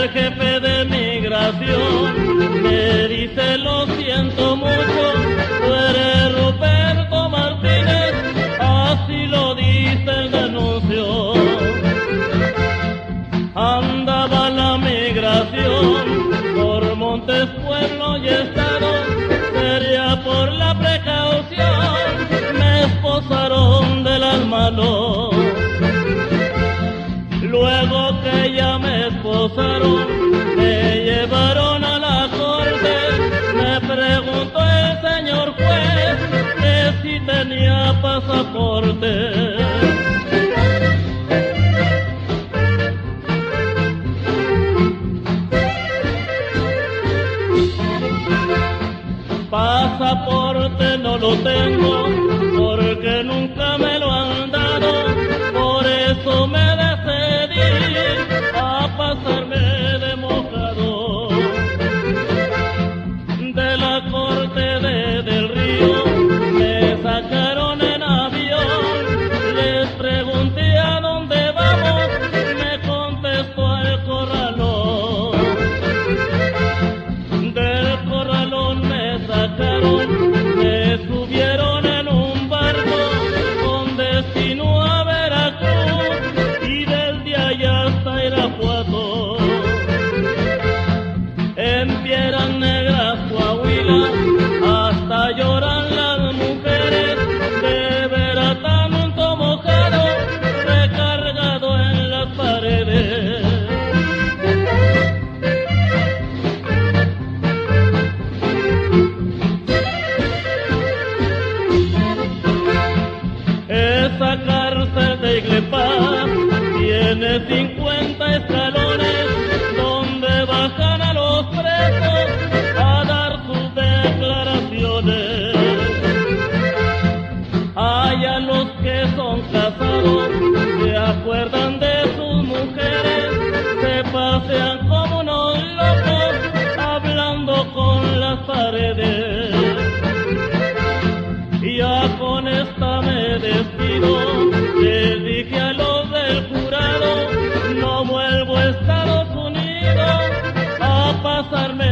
el jefe de migración me dice: lo siento mucho, tú eres Ruperto Martínez, así lo dice el anuncio. Andaba la migración por montes, pueblo y estado, sería por la precaución, me esposaron de las manos. Luego que ya me esposaron, me llevaron a la corte, me preguntó el señor juez que si tenía pasaporte. Pasaporte no lo tengo, porque nunca me lo han dado, por eso me decidí a pasarme de mojado. De la corte del Río me sacaron en avión, les pregunté a dónde vamos, me contestó al Corralón. Del Corralón me sacaron, me subieron en un barco con destino a Veracruz y desde allá hasta Irapuato. En Piedras Negras, Coahuila, hasta lloran las mujeres de ver a tanto mojado recargado en las paredes. Esa cárcel de Iglepaz tiene 50 escalones donde bajan a los presos a dar sus declaraciones. Hay a los que son casados, se acuerdan de sus mujeres, se pasean como unos locos hablando con las paredes. Ya con esta me despido, les dije a los del jurado, no vuelvo a Estados Unidos a pasarme